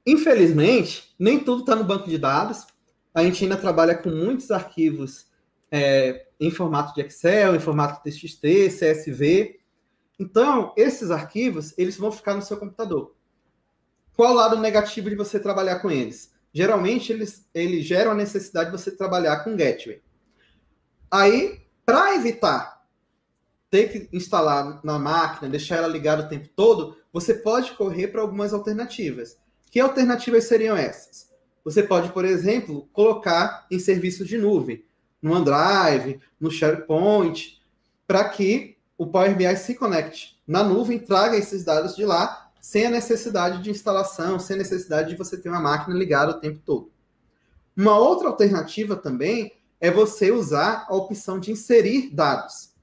Infelizmente, nem tudo está no banco de dados. A gente ainda trabalha com muitos arquivos em formato de Excel, em formato TXT, CSV. Então, esses arquivos, eles vão ficar no seu computador. Qual o lado negativo de você trabalhar com eles? Geralmente, eles geram a necessidade de você trabalhar com Gateway. Aí, para evitar ter que instalar na máquina, deixar ela ligada o tempo todo, você pode correr para algumas alternativas. Que alternativas seriam essas? Você pode, por exemplo, colocar em serviços de nuvem, no OneDrive, no SharePoint, para que o Power BI se conecte na nuvem, traga esses dados de lá, sem a necessidade de instalação, sem a necessidade de você ter uma máquina ligada o tempo todo. Uma outra alternativa também é você usar a opção de inserir dados.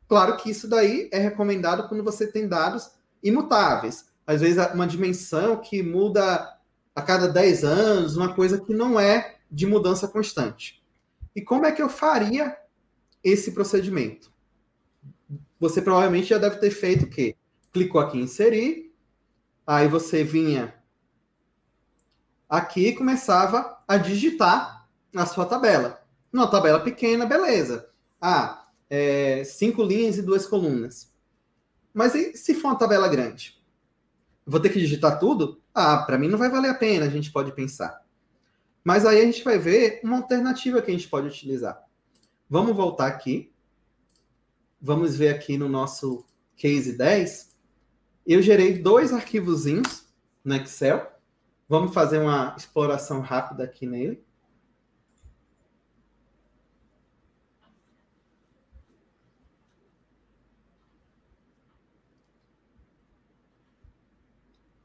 Claro que isso daí é recomendado quando você tem dados imutáveis. Às vezes, uma dimensão que muda a cada 10 anos, uma coisa que não é de mudança constante. E como é que eu faria esse procedimento? Você provavelmente já deve ter feito o quê? Clicou aqui em inserir, aí você vinha aqui e começava a digitar na sua tabela. Numa tabela pequena, beleza. 5 linhas e 2 colunas. Mas e se for uma tabela grande? Vou ter que digitar tudo? Para mim não vai valer a pena, a gente pode pensar. Mas aí a gente vai ver uma alternativa que a gente pode utilizar. Vamos voltar aqui. Vamos ver aqui no nosso case 10. Eu gerei 2 arquivozinhos no Excel. Vamos fazer uma exploração rápida aqui nele.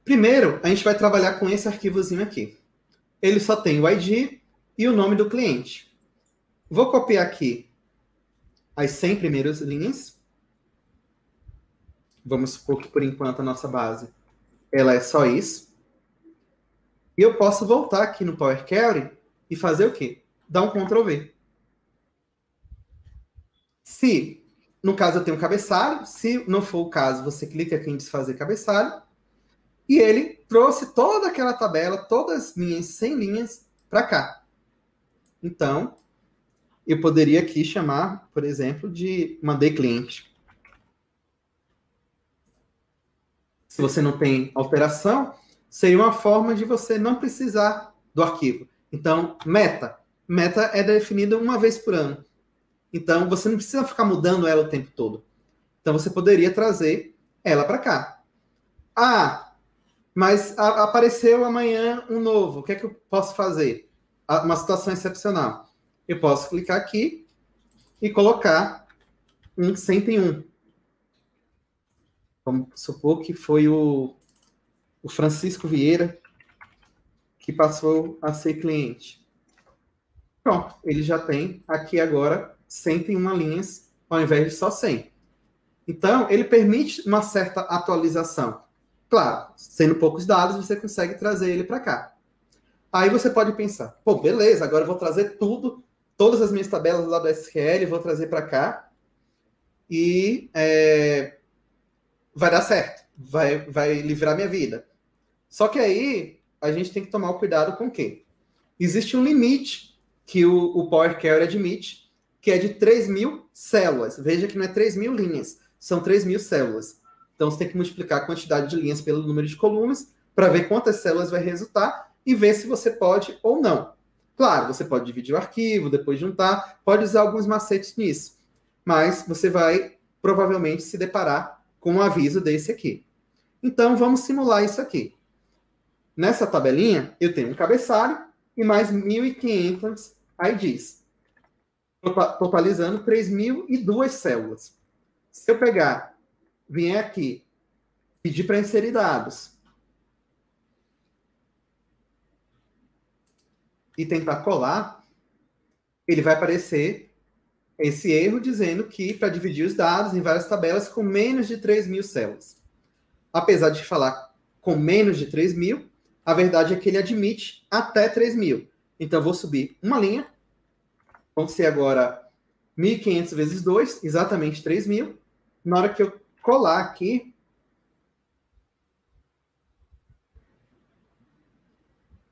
Primeiro, a gente vai trabalhar com esse arquivozinho aqui. Ele só tem o ID e o nome do cliente. Vou copiar aqui as 100 primeiras linhas. Vamos supor que, por enquanto, a nossa base ela é só isso. E eu posso voltar aqui no Power Query e fazer o quê? Dar um Ctrl V. Se, no caso, eu tenho um cabeçalho, se não for o caso, você clica aqui em desfazer cabeçalho. E ele trouxe toda aquela tabela, todas as minhas 100 linhas para cá. Então, eu poderia aqui chamar, por exemplo, de mandei cliente. Se você não tem alteração, seria uma forma de você não precisar do arquivo. Então, meta. Meta é definida uma vez por ano. Então, você não precisa ficar mudando ela o tempo todo. Então, você poderia trazer ela para cá. Mas apareceu amanhã um novo. O que é que eu posso fazer? Uma situação excepcional. Eu posso clicar aqui e colocar um 101. Vamos supor que foi o Francisco Vieira que passou a ser cliente. Pronto, ele já tem aqui agora 101 linhas ao invés de só 100. Então, ele permite uma certa atualização. Claro, sendo poucos dados, você consegue trazer ele para cá. Aí você pode pensar, beleza, agora eu vou trazer tudo, todas as minhas tabelas lá do SQL, vou trazer para cá e vai dar certo, vai livrar minha vida. Só que aí a gente tem que tomar o cuidado com o quê? Existe um limite que o Power Query admite, que é de 3.000 células. Veja que não é 3.000 linhas, são 3.000 células. Então, você tem que multiplicar a quantidade de linhas pelo número de colunas para ver quantas células vai resultar e ver se você pode ou não. Claro, você pode dividir o arquivo, depois juntar, pode usar alguns macetes nisso. Mas você vai provavelmente se deparar com um aviso desse aqui. Então, vamos simular isso aqui. Nessa tabelinha, eu tenho um cabeçalho e mais 1.500 IDs, totalizando 3.002 células. Se eu vier aqui, pedir para inserir dados e tentar colar, ele vai aparecer esse erro dizendo que para dividir os dados em várias tabelas com menos de 3.000 células. Apesar de falar com menos de 3.000, a verdade é que ele admite até 3.000. Então, eu vou subir uma linha. Vão ser agora 1.500 vezes 2, exatamente 3.000. Na hora que eu colar aqui,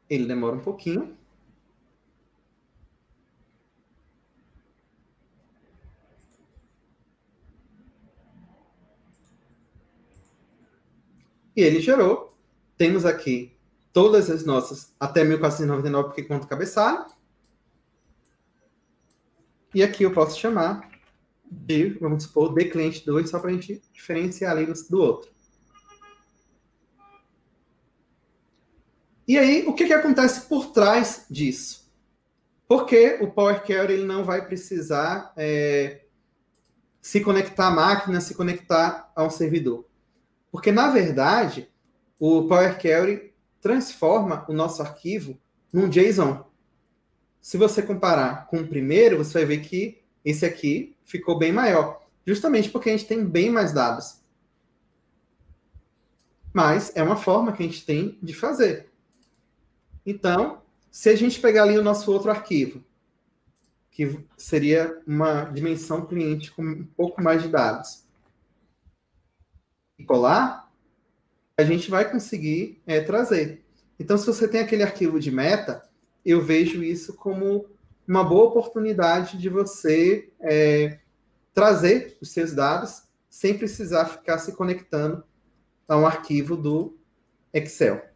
Ele demora um pouquinho. E ele gerou. Temos aqui todas as nossas, até 1499, porque conta o cabeçalho. E aqui eu posso chamar de, vamos supor, de cliente 2, só para a gente diferenciar ali do outro. E aí, o que acontece por trás disso? Porque o Power Query ele não vai precisar se conectar à máquina, se conectar a um servidor. Porque, na verdade, o Power Query transforma o nosso arquivo num JSON. Se você comparar com o primeiro, você vai ver que esse aqui ficou bem maior. Justamente porque a gente tem bem mais dados. Mas é uma forma que a gente tem de fazer. Então, se a gente pegar ali o nosso outro arquivo, que seria uma dimensão cliente com um pouco mais de dados, e colar, a gente vai conseguir trazer. Então, se você tem aquele arquivo de meta, eu vejo isso como uma boa oportunidade de você trazer os seus dados sem precisar ficar se conectando a um arquivo do Excel.